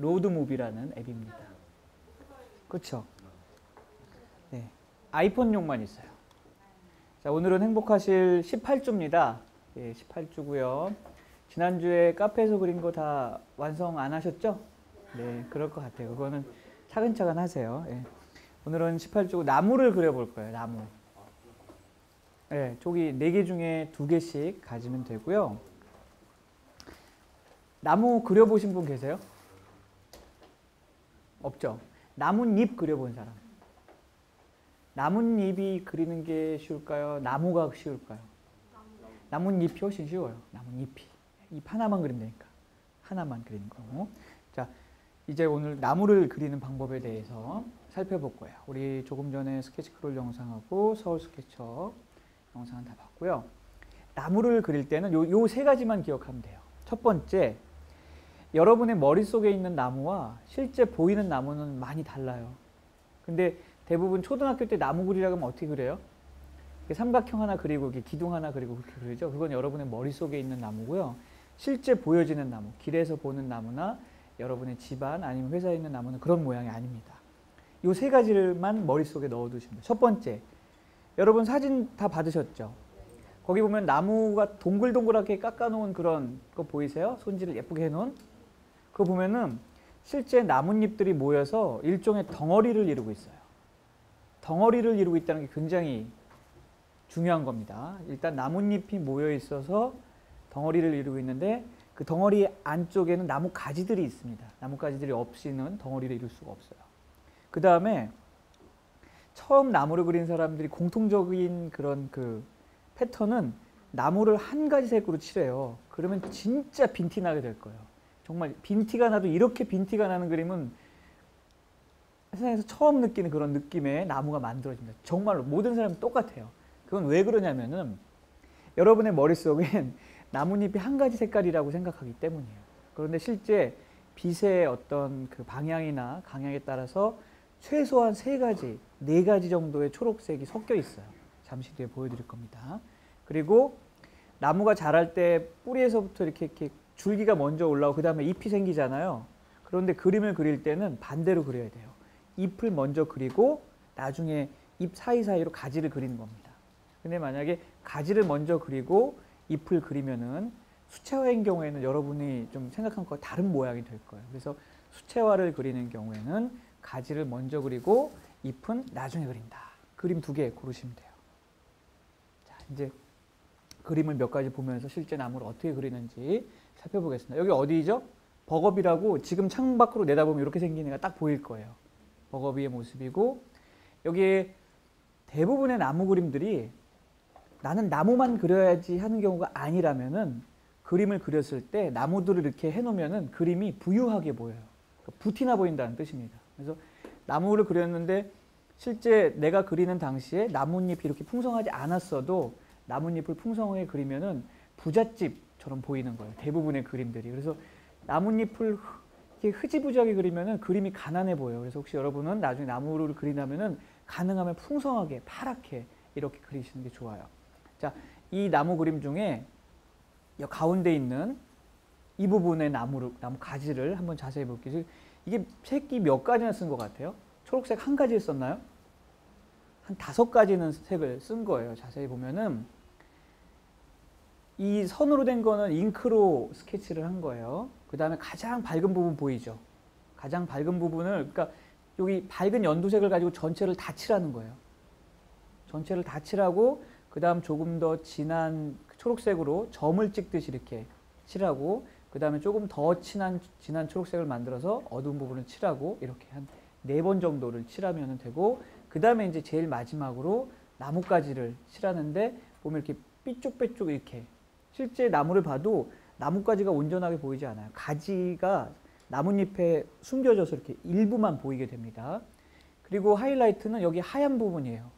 로드무비라는 앱입니다. 그렇죠? 네, 아이폰용만 있어요. 자, 오늘은 행복하실 18주입니다. 예, 18주고요. 지난주에 카페에서 그린 거 다 완성 안 하셨죠? 네, 그럴 것 같아요. 그거는 차근차근 하세요. 예. 오늘은 18주고 나무를 그려볼 거예요. 나무. 네, 저기 4개 중에 2개씩 가지면 되고요. 나무 그려보신 분 계세요? 없죠? 나뭇잎 그려본 사람. 나뭇잎이 그리는 게 쉬울까요? 나무가 쉬울까요? 나뭇잎이 훨씬 쉬워요. 나뭇잎이. 잎 하나만 그리면 되니까. 하나만 그리는 거. 자, 이제 오늘 나무를 그리는 방법에 대해서 살펴볼 거예요. 우리 조금 전에 스케치크롤 영상하고 서울 스케치업 영상은 다 봤고요. 나무를 그릴 때는 요 3가지만 기억하면 돼요. 첫 번째, 여러분의 머릿속에 있는 나무와 실제 보이는 나무는 많이 달라요. 근데 대부분 초등학교 때 나무 그리라고 하면 어떻게 그려요? 삼각형 하나 그리고 기둥 하나 그리고 그렇게 그리죠. 그건 여러분의 머릿속에 있는 나무고요. 실제 보여지는 나무, 길에서 보는 나무나 여러분의 집안 아니면 회사에 있는 나무는 그런 모양이 아닙니다. 이 3가지만 머릿속에 넣어두시면 돼요. 첫 번째, 여러분 사진 다 받으셨죠? 거기 보면 나무가 동글동글하게 깎아놓은 그런 거 보이세요? 손질을 예쁘게 해놓은? 그거 보면은 실제 나뭇잎들이 모여서 일종의 덩어리를 이루고 있어요. 덩어리를 이루고 있다는 게 굉장히 중요한 겁니다. 일단 나뭇잎이 모여 있어서 덩어리를 이루고 있는데 그 덩어리 안쪽에는 나무 가지들이 있습니다. 나무 가지들이 없이는 덩어리를 이룰 수가 없어요. 그 다음에 처음 나무를 그린 사람들이 공통적인 그런 그 패턴은 나무를 한 가지 색으로 칠해요. 그러면 진짜 빈티 나게 될 거예요. 정말 빈티가 나도 이렇게 빈티가 나는 그림은 세상에서 처음 느끼는 그런 느낌의 나무가 만들어집니다. 정말로 모든 사람이 똑같아요. 그건 왜 그러냐면은 여러분의 머릿속엔 나뭇잎이 한 가지 색깔이라고 생각하기 때문이에요. 그런데 실제 빛의 어떤 그 방향이나 강약에 따라서 최소한 3가지, 4가지 정도의 초록색이 섞여 있어요. 잠시 뒤에 보여드릴 겁니다. 그리고 나무가 자랄 때 뿌리에서부터 이렇게 줄기가 먼저 올라오고 그 다음에 잎이 생기잖아요. 그런데 그림을 그릴 때는 반대로 그려야 돼요. 잎을 먼저 그리고 나중에 잎 사이사이로 가지를 그리는 겁니다. 근데 만약에 가지를 먼저 그리고 잎을 그리면은 수채화인 경우에는 여러분이 좀 생각한 것과 다른 모양이 될 거예요. 그래서 수채화를 그리는 경우에는 가지를 먼저 그리고 잎은 나중에 그린다. 그림 2개 고르시면 돼요. 자, 이제 그림을 몇 가지 보면서 실제 나무를 어떻게 그리는지 살펴보겠습니다. 여기 어디죠? 버거비라고 지금 창밖으로 내다보면 이렇게 생긴 애가 딱 보일 거예요. 버거비의 모습이고 여기에 대부분의 나무 그림들이 나는 나무만 그려야지 하는 경우가 아니라면은 그림을 그렸을 때 나무들을 이렇게 해놓으면은 그림이 부유하게 보여요. 부티나 보인다는 뜻입니다. 그래서 나무를 그렸는데 실제 내가 그리는 당시에 나뭇잎이 이렇게 풍성하지 않았어도 나뭇잎을 풍성하게 그리면은 부잣집처럼 보이는 거예요. 대부분의 그림들이. 그래서 나뭇잎을 이렇게 흐지부지하게 그리면은 그림이 가난해 보여요. 그래서 혹시 여러분은 나중에 나무를 그린다면은 가능하면 풍성하게 파랗게 이렇게 그리시는 게 좋아요. 자, 이 나무 그림 중에 이 가운데 있는 이 부분의 나무 가지를 한번 자세히 볼게요. 이게 색이 몇 가지나 쓴 것 같아요? 초록색 한 가지 썼나요? 한 5가지는 색을 쓴 거예요. 자세히 보면은 이 선으로 된 거는 잉크로 스케치를 한 거예요. 그 다음에 가장 밝은 부분 보이죠? 가장 밝은 부분을, 그러니까 여기 밝은 연두색을 가지고 전체를 다 칠하는 거예요. 전체를 다 칠하고 그 다음 조금 더 진한 초록색으로 점을 찍듯이 이렇게 칠하고 그 다음에 조금 더 진한 초록색을 만들어서 어두운 부분을 칠하고 이렇게 한 4번 정도를 칠하면 되고 그 다음에 이제 제일 마지막으로 나뭇가지를 칠하는데 보면 이렇게 삐쭉빼쭉 이렇게 실제 나무를 봐도 나뭇가지가 온전하게 보이지 않아요. 가지가 나뭇잎에 숨겨져서 이렇게 일부만 보이게 됩니다. 그리고 하이라이트는 여기 하얀 부분이에요.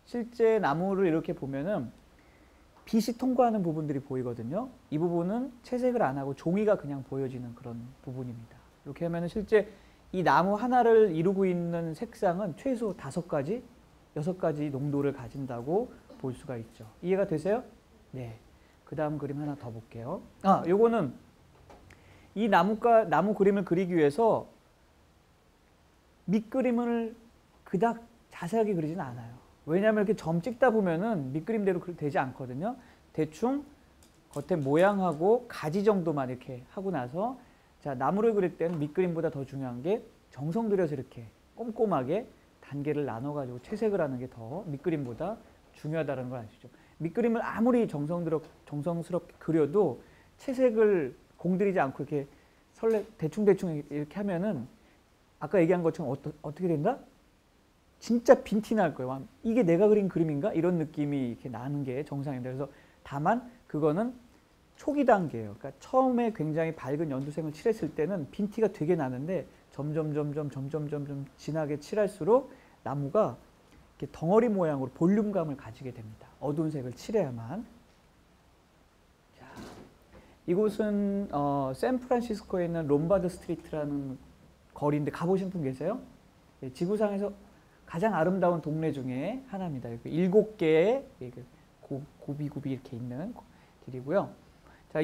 실제 나무를 이렇게 보면은 빛이 통과하는 부분들이 보이거든요. 이 부분은 채색을 안 하고 종이가 그냥 보여지는 그런 부분입니다. 이렇게 하면은 실제 이 나무 하나를 이루고 있는 색상은 최소 5가지, 6가지 농도를 가진다고 볼 수가 있죠. 이해가 되세요? 네. 그 다음 그림 하나 더 볼게요. 요거는 이 나무 그림을 그리기 위해서 밑그림을 그닥 자세하게 그리지는 않아요. 왜냐하면 이렇게 점 찍다 보면은 밑그림대로 되지 않거든요. 대충 겉에 모양하고 가지 정도만 이렇게 하고 나서, 자, 나무를 그릴 때는 밑그림보다 더 중요한 게 정성 들여서 이렇게 꼼꼼하게 단계를 나눠가지고 채색을 하는 게 더 밑그림보다 중요하다는 걸 아시죠? 밑그림을 아무리 정성스럽게 그려도 채색을 공들이지 않고 이렇게 대충 이렇게 하면은 아까 얘기한 것처럼 어떻게 된다? 진짜 빈티 날 거예요. 이게 내가 그린 그림인가? 이런 느낌이 이렇게 나는 게 정상입니다. 그래서 다만 그거는 초기 단계예요. 그러니까 처음에 굉장히 밝은 연두색을 칠했을 때는 빈티가 되게 나는데 점점 진하게 칠할수록 나무가 이렇게 덩어리 모양으로 볼륨감을 가지게 됩니다. 어두운 색을 칠해야만. 자, 이곳은 샌프란시스코에 있는 롬바드 스트리트라는 거리인데 가보신 분 계세요? 예, 지구상에서 가장 아름다운 동네 중에 하나입니다. 7개의 굽이 이렇게 있는 길이고요. 자,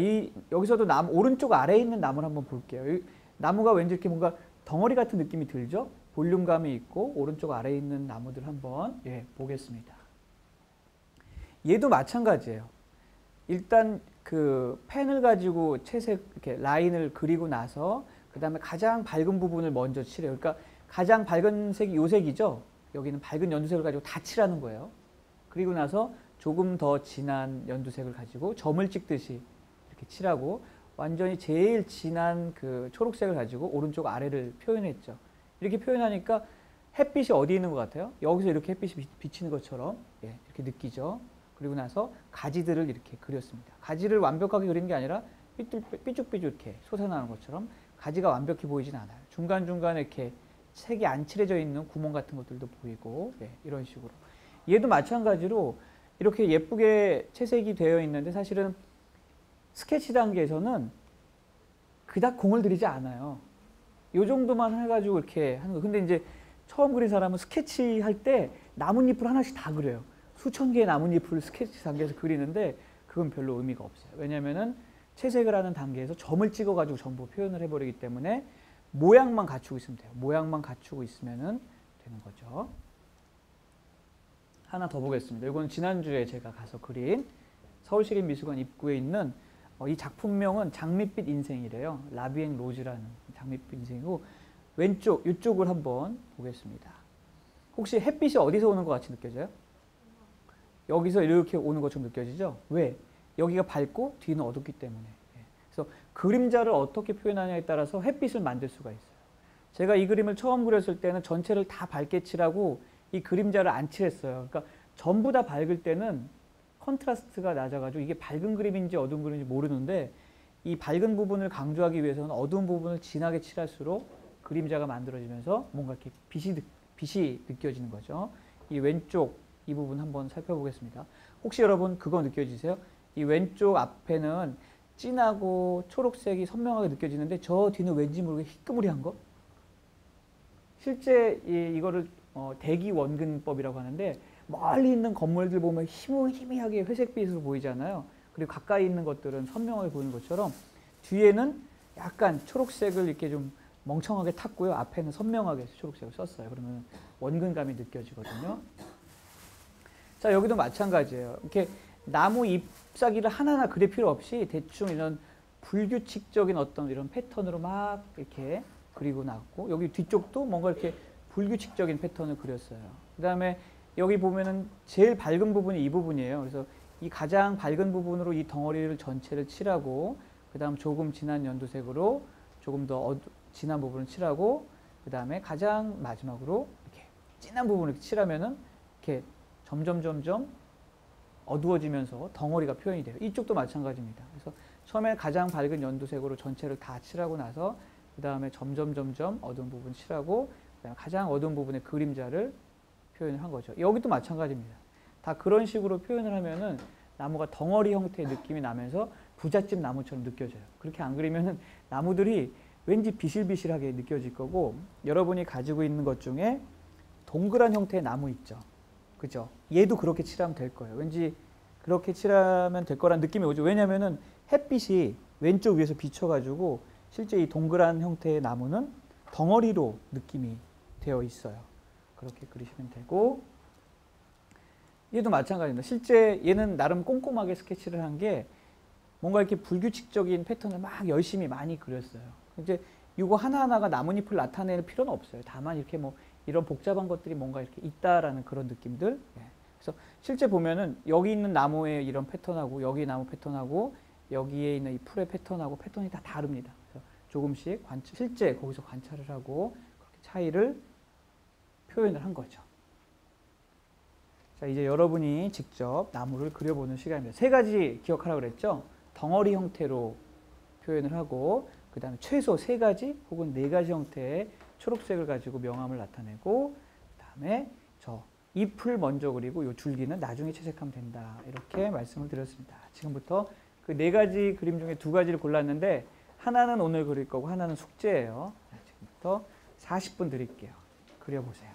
여기서도 오른쪽 아래에 있는 나무를 한번 볼게요. 나무가 왠지 이렇게 뭔가 덩어리 같은 느낌이 들죠? 볼륨감이 있고 오른쪽 아래에 있는 나무들 한번 보겠습니다. 얘도 마찬가지예요. 일단 그 펜을 가지고 채색 이렇게 라인을 그리고 나서 그 다음에 가장 밝은 부분을 먼저 칠해요. 그러니까 가장 밝은 색이 요 색이죠. 여기는 밝은 연두색을 가지고 다 칠하는 거예요. 그리고 나서 조금 더 진한 연두색을 가지고 점을 찍듯이 이렇게 칠하고 완전히 제일 진한 그 초록색을 가지고 오른쪽 아래를 표현했죠. 이렇게 표현하니까 햇빛이 어디 있는 것 같아요? 여기서 이렇게 햇빛이 비치는 것처럼 이렇게 느끼죠. 그리고 나서 가지들을 이렇게 그렸습니다. 가지를 완벽하게 그린 게 아니라 삐쭉삐쭉 이렇게 솟아나는 것처럼 가지가 완벽히 보이진 않아요. 중간중간에 이렇게 색이 안 칠해져 있는 구멍 같은 것들도 보이고 이런 식으로. 얘도 마찬가지로 이렇게 예쁘게 채색이 되어 있는데 사실은 스케치 단계에서는 그닥 공을 들이지 않아요. 요 정도만 해가지고 이렇게 하는 거. 근데 이제 처음 그린 사람은 스케치 할 때 나뭇잎을 하나씩 다 그려요. 수천 개의 나뭇잎을 스케치 단계에서 그리는데 그건 별로 의미가 없어요. 왜냐면은 채색을 하는 단계에서 점을 찍어가지고 전부 표현을 해버리기 때문에 모양만 갖추고 있으면 돼요. 모양만 갖추고 있으면 되는 거죠. 하나 더 보겠습니다. 이건 지난주에 제가 가서 그린 서울시립미술관 입구에 있는 이 작품명은 장밋빛 인생이래요. 라비엥 로즈라는 장밋빛 인생이고 왼쪽 이쪽을 한번 보겠습니다. 혹시 햇빛이 어디서 오는 것 같이 느껴져요? 여기서 이렇게 오는 것처럼 느껴지죠? 왜? 여기가 밝고 뒤는 어둡기 때문에. 그래서 그림자를 어떻게 표현하냐에 따라서 햇빛을 만들 수가 있어요. 제가 이 그림을 처음 그렸을 때는 전체를 다 밝게 칠하고 이 그림자를 안 칠했어요. 그러니까 전부 다 밝을 때는 컨트라스트가 낮아가지고 이게 밝은 그림인지 어두운 그림인지 모르는데 이 밝은 부분을 강조하기 위해서는 어두운 부분을 진하게 칠할수록 그림자가 만들어지면서 뭔가 이렇게 빛이 느껴지는 거죠. 이 왼쪽 이 부분 한번 살펴보겠습니다. 혹시 여러분 그거 느껴지세요? 이 왼쪽 앞에는 진하고 초록색이 선명하게 느껴지는데 저 뒤는 왠지 모르게 희끄무리한 거? 실제 이거를 대기 원근법이라고 하는데 멀리 있는 건물들 보면 희미하게 회색빛으로 보이잖아요. 그리고 가까이 있는 것들은 선명하게 보이는 것처럼 뒤에는 약간 초록색을 이렇게 좀 멍청하게 탔고요. 앞에는 선명하게 초록색을 썼어요. 그러면 원근감이 느껴지거든요. 자, 여기도 마찬가지예요. 이렇게 나무 잎사귀를 하나하나 그릴 필요 없이 대충 이런 불규칙적인 어떤 이런 패턴으로 막 이렇게 그리고 나왔고 여기 뒤쪽도 뭔가 이렇게 불규칙적인 패턴을 그렸어요. 그 다음에 여기 보면은 제일 밝은 부분이 이 부분이에요. 그래서 이 가장 밝은 부분으로 이 덩어리를 전체를 칠하고 그 다음 조금 진한 연두색으로 조금 더 진한 부분을 칠하고 그 다음에 가장 마지막으로 이렇게 진한 부분을 이렇게 칠하면은 이렇게 점점 어두워지면서 덩어리가 표현이 돼요. 이쪽도 마찬가지입니다. 그래서 처음에 가장 밝은 연두색으로 전체를 다 칠하고 나서 그 다음에 점점 어두운 부분 칠하고 그다음에 가장 어두운 부분의 그림자를 표현을 한 거죠. 여기도 마찬가지입니다. 다 그런 식으로 표현을 하면은 나무가 덩어리 형태의 느낌이 나면서 부잣집 나무처럼 느껴져요. 그렇게 안 그리면은 나무들이 왠지 비실비실하게 느껴질 거고 여러분이 가지고 있는 것 중에 동그란 형태의 나무 있죠. 그죠? 얘도 그렇게 칠하면 될 거예요. 왠지 그렇게 칠하면 될 거란 느낌이 오죠. 왜냐면은 햇빛이 왼쪽 위에서 비춰가지고 실제 이 동그란 형태의 나무는 덩어리로 느낌이 되어 있어요. 그렇게 그리시면 되고, 얘도 마찬가지입니다. 실제 얘는 나름 꼼꼼하게 스케치를 한 게 뭔가 이렇게 불규칙적인 패턴을 막 열심히 많이 그렸어요. 이제 이거 하나하나가 나뭇잎을 나타낼 필요는 없어요. 다만 이렇게 뭐 이런 복잡한 것들이 뭔가 이렇게 있다라는 그런 느낌들. 그래서 실제 보면은 여기 있는 나무의 이런 패턴하고 여기 나무 패턴하고 여기에 있는 이 풀의 패턴하고 패턴이 다 다릅니다. 그래서 조금씩 실제 거기서 관찰을 하고 그렇게 차이를 표현을 한 거죠. 자, 이제 여러분이 직접 나무를 그려보는 시간입니다. 세 가지 기억하라고 그랬죠? 덩어리 형태로 표현을 하고, 그 다음에 최소 세 가지 혹은 네 가지 형태의 초록색을 가지고 명암을 나타내고, 그 다음에 저 잎을 먼저 그리고 이 줄기는 나중에 채색하면 된다. 이렇게 말씀을 드렸습니다. 지금부터 그 네 가지 그림 중에 두 가지를 골랐는데 하나는 오늘 그릴 거고 하나는 숙제예요. 지금부터 40분 드릴게요. 그려보세요.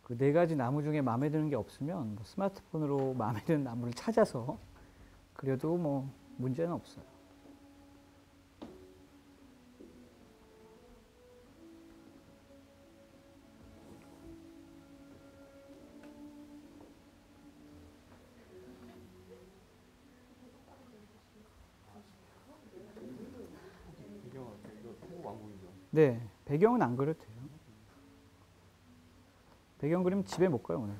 그 네 가지 나무 중에 마음에 드는 게 없으면 뭐 스마트폰으로 마음에 드는 나무를 찾아서 그려도 뭐 문제는 없어요. 네, 배경은 안 그려도 돼요. 배경 그리면 집에 못 가요, 오늘.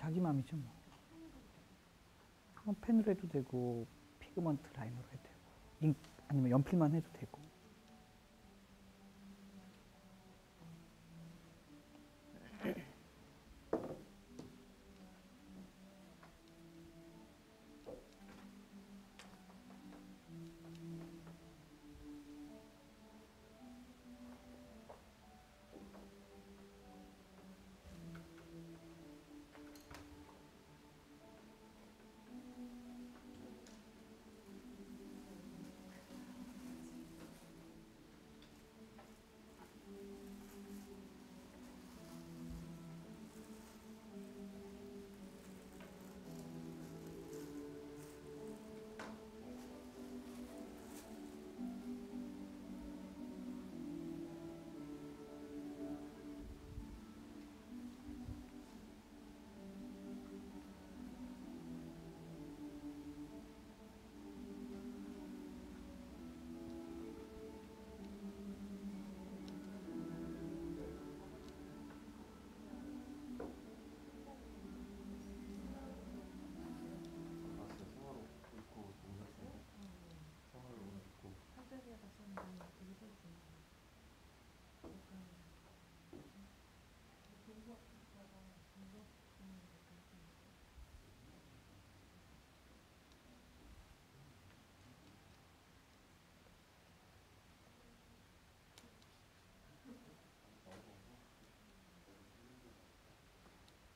자기 마음이죠 뭐. 펜으로 해도 되고 피그먼트 라이너로 해도 되고 아니면 연필만 해도 되고.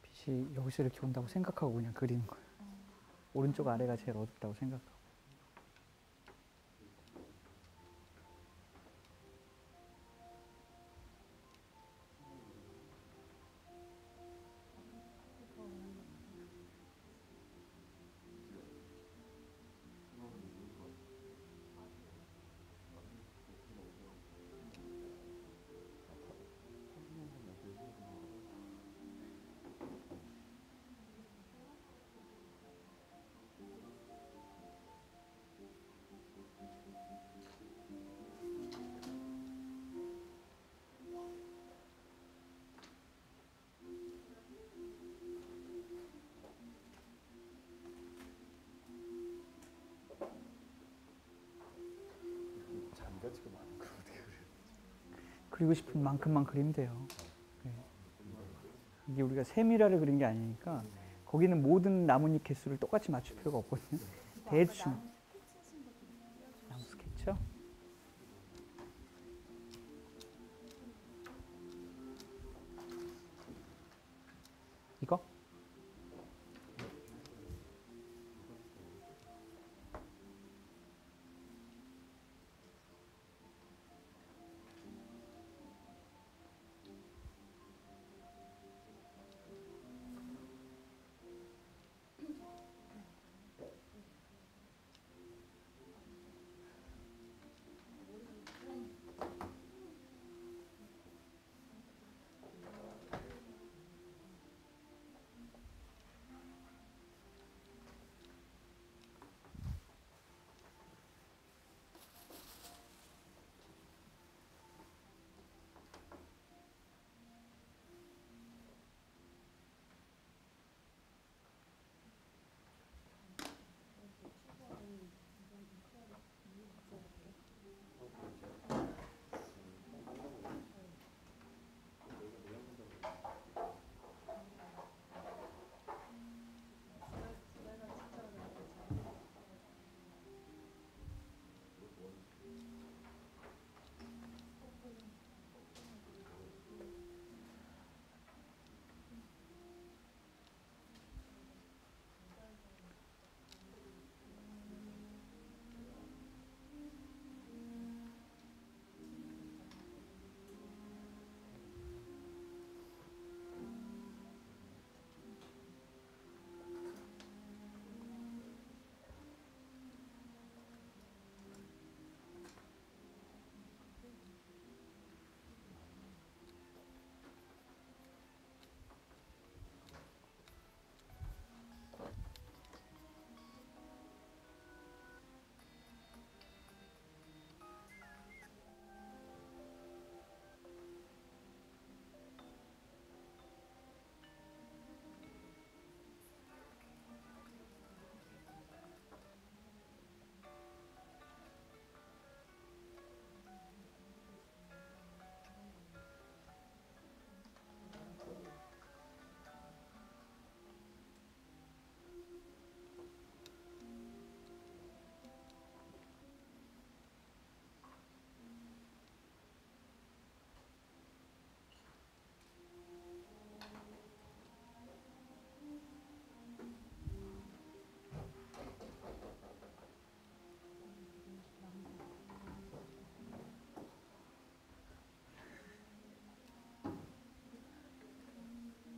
빛이 여기서 이렇게 온다고 생각하고 그냥 그리는 거예요. 오른쪽 아래가 제일 어둡다고 생각하고. 자기가 지금 하는 거 어떻게 그래? 그리고 싶은 만큼만 그리면 돼요. 네. 이게 우리가 세밀화를 그린 게 아니니까 거기는 모든 나뭇잎 개수를 똑같이 맞출 필요가 없거든요. 대충. 나무 스케치요? 이거?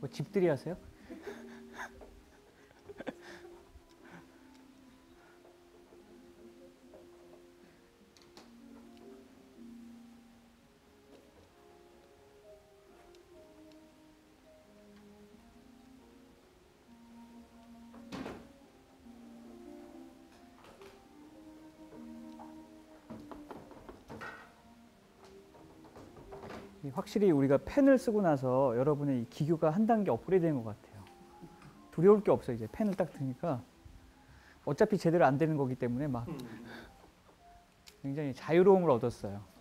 뭐 집들이 하세요? 확실히 우리가 펜을 쓰고 나서 여러분의 이 기교가 한 단계 업그레이드 된 것 같아요. 두려울 게 없어요. 이제 펜을 딱 드니까 어차피 제대로 안 되는 거기 때문에 막 굉장히 자유로움을 얻었어요.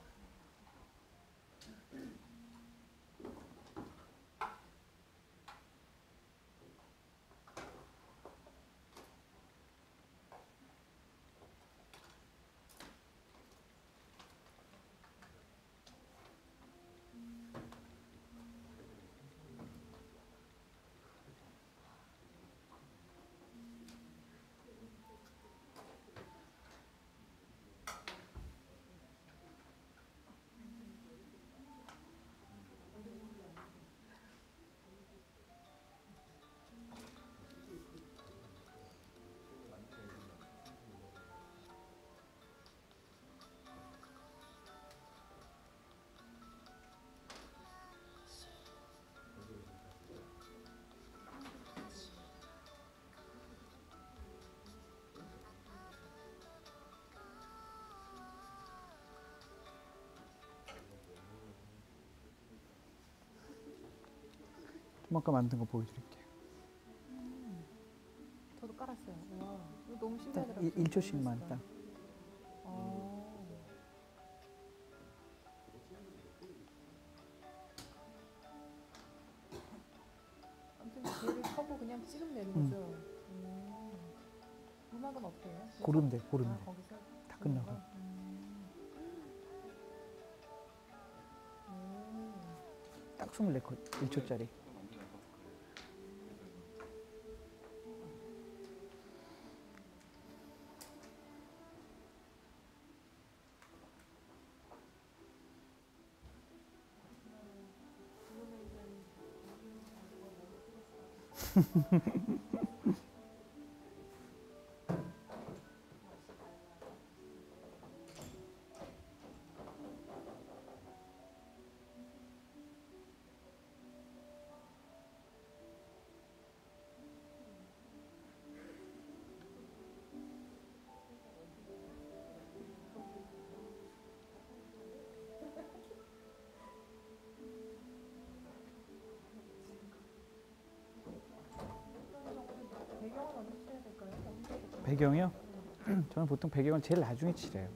좀 아까 만든 거 보여드릴게요. 저도 깔았어요. 와, 이거 너무 딱 신기하더라고요. 1초씩만 딱. 아무튼 얘를 켜고 그냥 찍으면 되는 거죠. 음악은 어때요? 고르면 돼, 고르면 아, 돼. 거기서 다 끝나고. 딱 24컷, 1초짜리. 배경은 어디 칠해야 될까요? 배경이요? 저는 보통 배경을 제일 나중에 칠해요.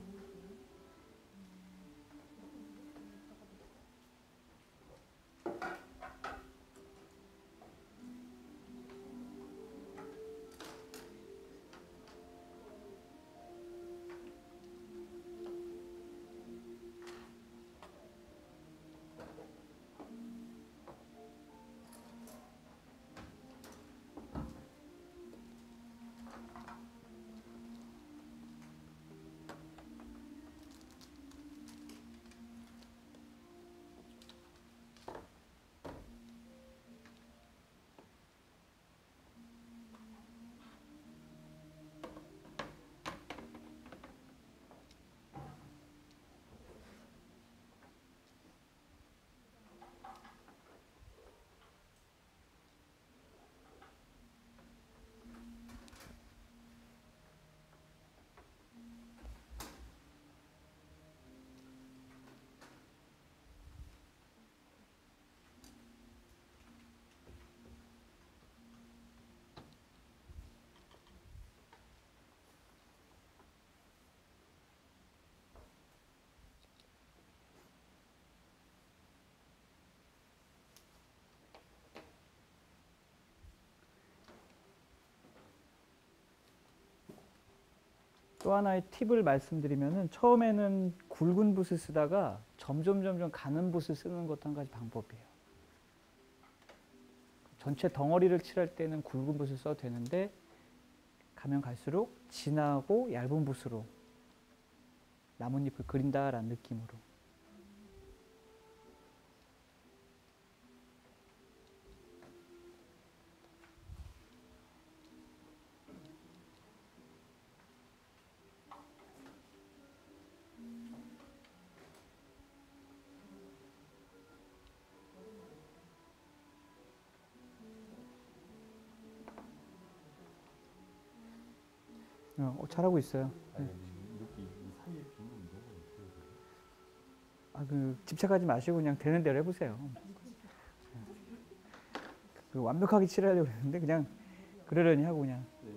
또 하나의 팁을 말씀드리면은 처음에는 굵은 붓을 쓰다가 점점 가는 붓을 쓰는 것도 한 가지 방법이에요. 전체 덩어리를 칠할 때는 굵은 붓을 써도 되는데 가면 갈수록 진하고 얇은 붓으로 나뭇잎을 그린다라는 느낌으로. 잘하고 있어요. 아니 이렇게 이 사이에 비는 너무 없어요. 집착하지 마시고 그냥 되는 대로 해보세요. 완벽하게 칠하려고 했는데 그냥 그러려니 하고 그냥. 네.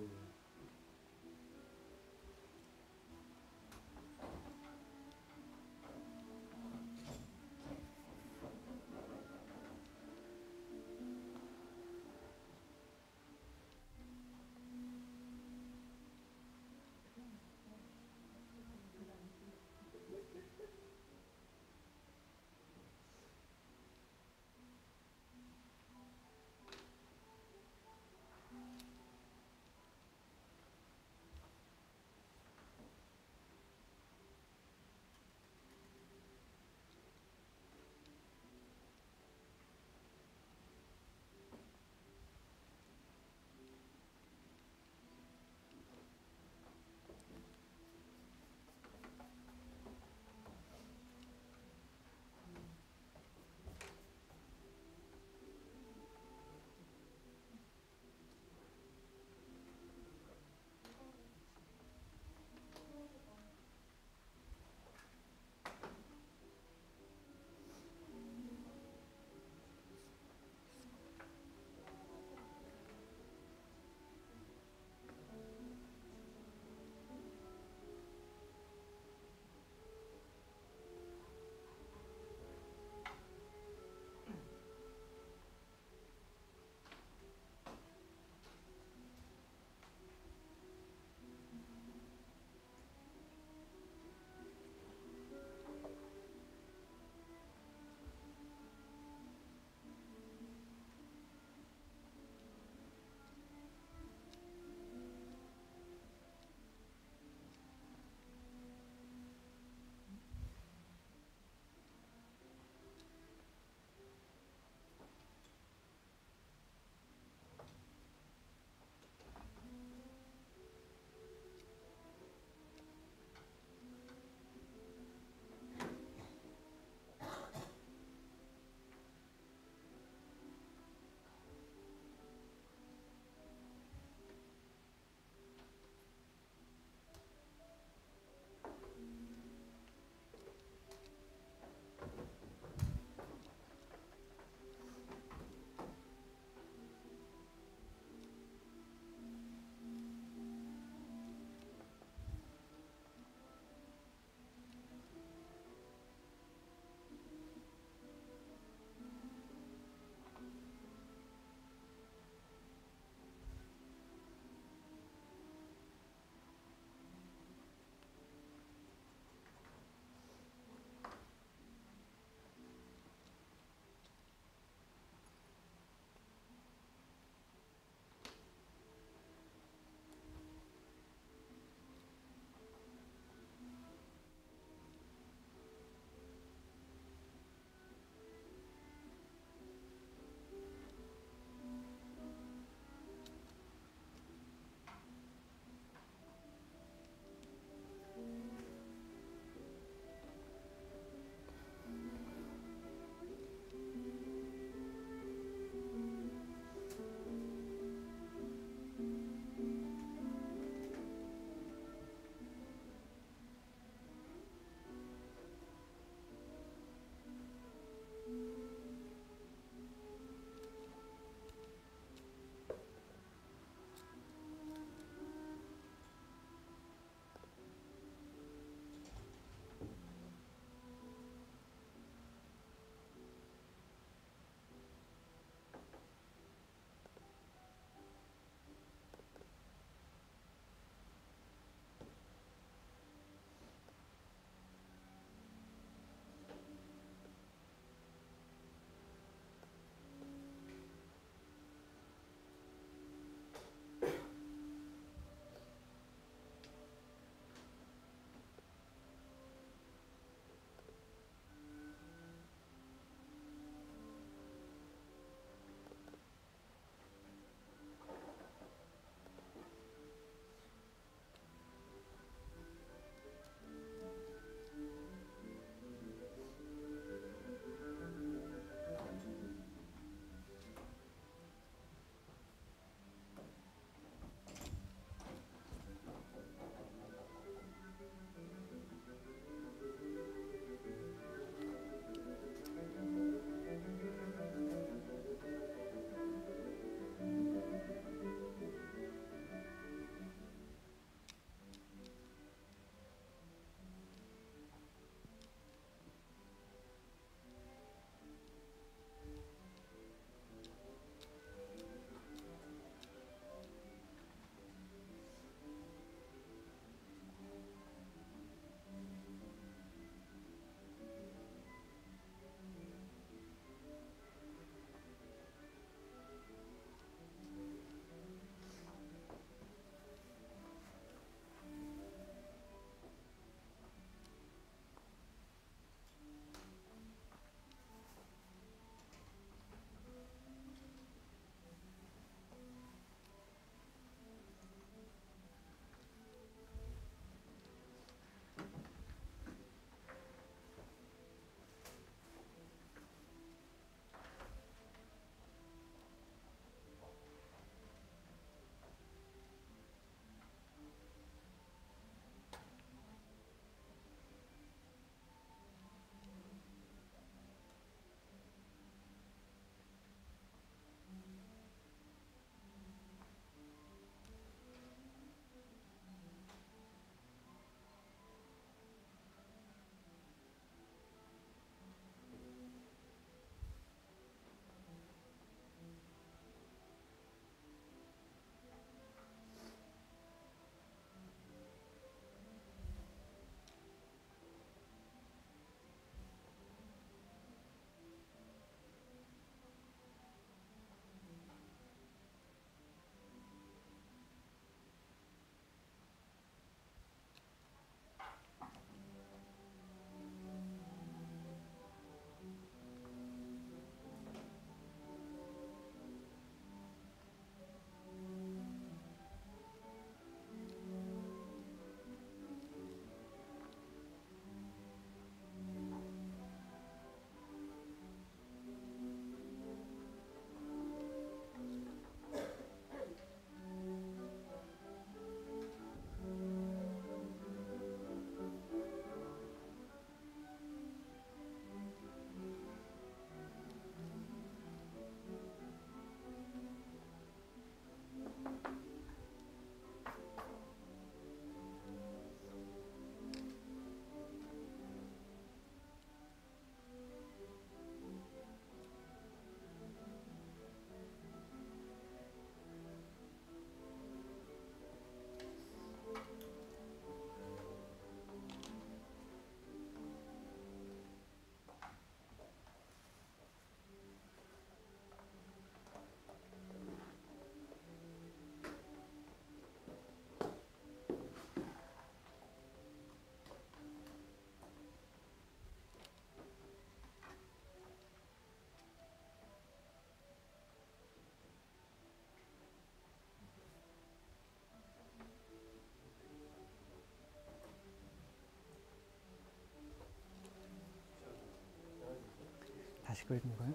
다시 그리는 거예요?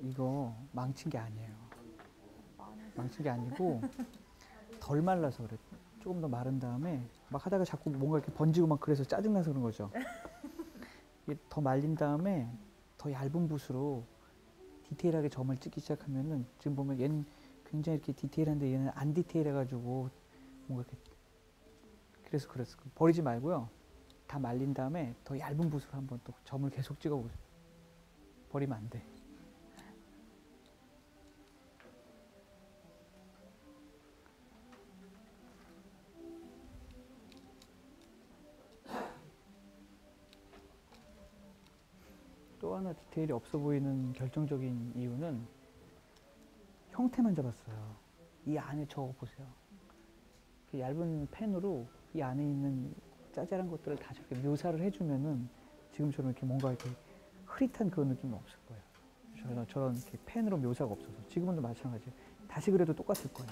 이거 망친 게 아니에요. 망친 게 아니고 덜 말라서 그래. 조금 더 마른 다음에 막 하다가 자꾸 뭔가 이렇게 번지고 막 그래서 짜증나서 그런 거죠. 이게 더 말린 다음에 더 얇은 붓으로 디테일하게 점을 찍기 시작하면은 지금 보면 얘는 굉장히 이렇게 디테일한데 얘는 안 디테일해가지고 뭔가 이렇게 그래서 버리지 말고요. 다 말린 다음에 더 얇은 붓으로 한번 또 점을 계속 찍어보세요. 버리면 안 돼. 또 하나 디테일이 없어 보이는 결정적인 이유는 형태만 잡았어요. 이 안에 적어 보세요. 얇은 펜으로 이 안에 있는 짜잘한 것들을 다 저렇게 묘사를 해주면은 지금처럼 이렇게 뭔가 이렇게 흐릿한 그런 느낌은 없을 거예요. 저런 이렇게 펜으로 묘사가 없어서 지금은 마찬가지예요. 다시 그래도 똑같을 거예요.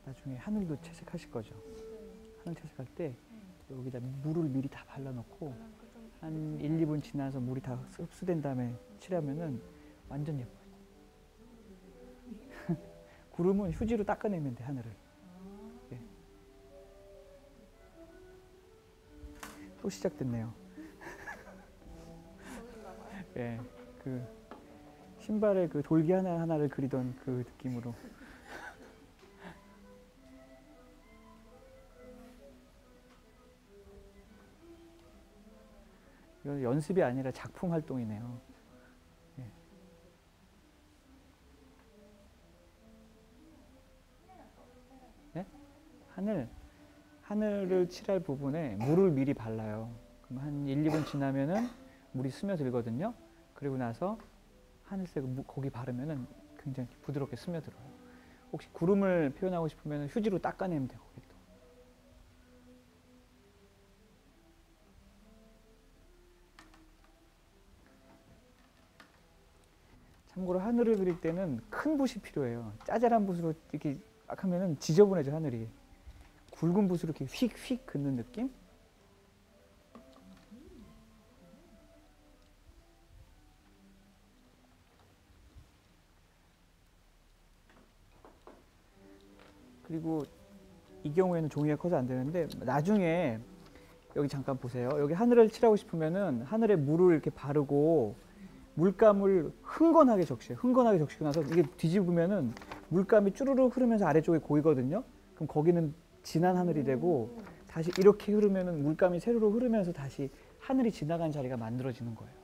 나중에 하늘도 채색하실 거죠. 하늘 채색할 때 여기다 물을 미리 다 발라놓고 한 1, 2분 지나서 물이 다 흡수된 다음에 칠하면은 완전 예뻐요. 구름은 휴지로 닦아내면 돼, 하늘을. 예. 또 시작됐네요. 예, 그 신발에 그 돌기 하나하나를 그리던 그 느낌으로. 이건 연습이 아니라 작품 활동이네요. 예. 네? 하늘을 칠할 부분에 물을 미리 발라요. 그럼 한 1, 2분 지나면은 물이 스며들거든요. 그리고 나서 하늘색 거기 바르면은 굉장히 부드럽게 스며들어요. 혹시 구름을 표현하고 싶으면 휴지로 닦아내면 돼요. 거기도. 참고로 하늘을 그릴 때는 큰 붓이 필요해요. 짜잘한 붓으로 이렇게 막 하면은 지저분해져, 하늘이. 굵은 붓으로 이렇게 휙휙 긋는 느낌? 그리고 이 경우에는 종이가 커서 안 되는데 나중에 여기 잠깐 보세요. 여기 하늘을 칠하고 싶으면은 하늘에 물을 이렇게 바르고 물감을 흥건하게 적셔요. 흥건하게 적시고 나서 이게 뒤집으면은 물감이 쭈르륵 흐르면서 아래쪽에 고이거든요. 그럼 거기는 진한 하늘이 되고 다시 이렇게 흐르면은 물감이 세로로 흐르면서 다시 하늘이 지나간 자리가 만들어지는 거예요.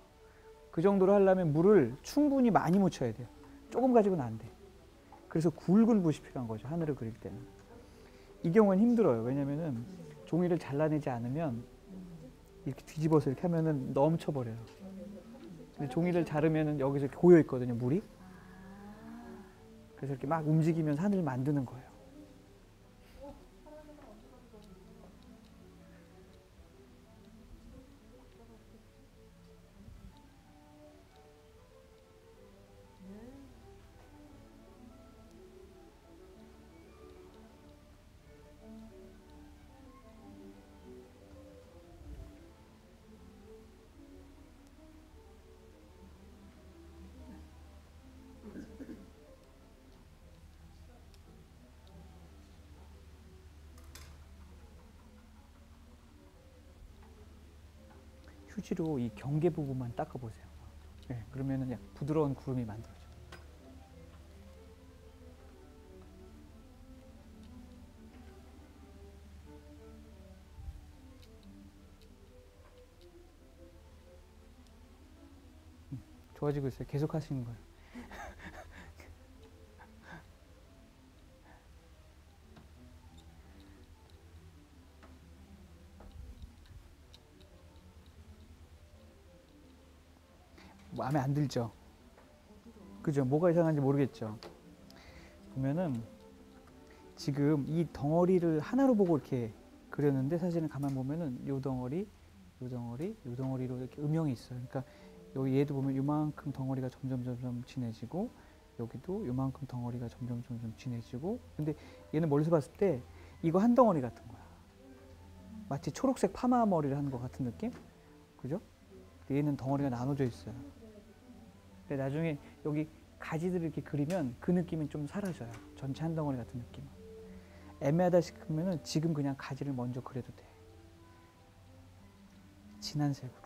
그 정도로 하려면 물을 충분히 많이 묻혀야 돼요. 조금 가지고는 안 돼. 그래서 굵은 붓이 필요한 거죠. 하늘을 그릴 때는. 이 경우는 힘들어요. 왜냐면은 종이를 잘라내지 않으면 이렇게 뒤집어서 이렇게 하면은 넘쳐버려요. 근데 종이를 자르면은 여기서 이렇게 고여 있거든요, 물이. 그래서 이렇게 막 움직이면서 하늘을 만드는 거예요. 휴지로 이 경계 부분만 닦아보세요. 네, 그러면은 약간 부드러운 구름이 만들어져요. 좋아지고 있어요. 계속 하시는 거예요. 마음에 안 들죠? 그죠? 뭐가 이상한지 모르겠죠? 보면은 지금 이 덩어리를 하나로 보고 이렇게 그렸는데 사실은 가만 보면은 요 덩어리, 요 덩어리, 요 덩어리로 이렇게 음영이 있어요. 그러니까 여기 얘도 보면 요만큼 덩어리가 점점 진해지고 여기도 요만큼 덩어리가 점점 진해지고 근데 얘는 멀리서 봤을 때 이거 한 덩어리 같은 거야. 마치 초록색 파마 머리를 하는 것 같은 느낌? 그죠? 근데 얘는 덩어리가 나눠져 있어요. 근데 나중에 여기 가지들을 이렇게 그리면 그 느낌은 좀 사라져요. 전체 한 덩어리 같은 느낌은. 애매하다 싶으면 지금 그냥 가지를 먼저 그려도 돼. 진한 색으로.